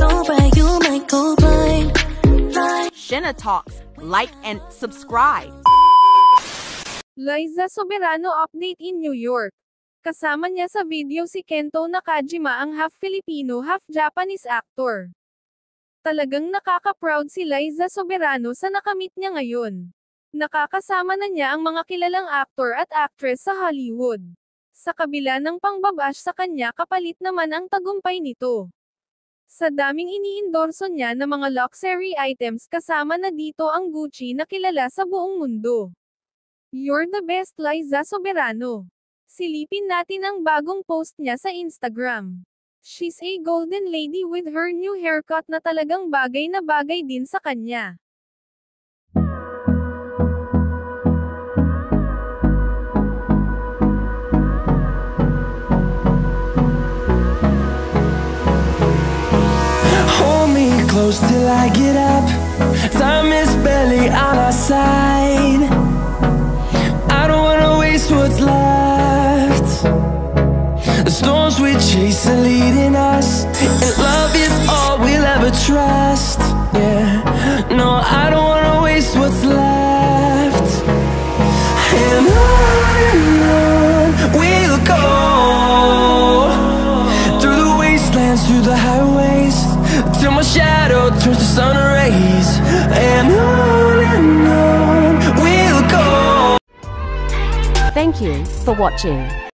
so bright you might go blind. Shenna Talks, like and subscribe. Liza Soberano update in New York. Kasama niya sa video si Kento Nakajima, ang half-Filipino, half-Japanese actor. Talagang nakaka-proud si Liza Soberano sa nakamit niya ngayon. Nakakasama na niya ang mga kilalang actor at actress sa Hollywood. Sa kabila ng pangbabash sa kanya, kapalit naman ang tagumpay nito. Sa daming iniindorso niya na mga luxury items, kasama na dito ang Gucci na kilala sa buong mundo. You're the best, Liza Soberano. Silipin natin ang bagong post niya sa Instagram. She's a golden lady with her new haircut na talagang bagay na bagay din sa kanya. Hold me close till I get up. Time is barely on our side. I don't wanna waste what's left. The storms we chase are leading us, and love is all we'll ever trust. Yeah, no, I don't wanna waste what's left. And on we'll go, through the wastelands, through the highways, till my shadow turns to sun rays. And on we'll go. Thank you for watching.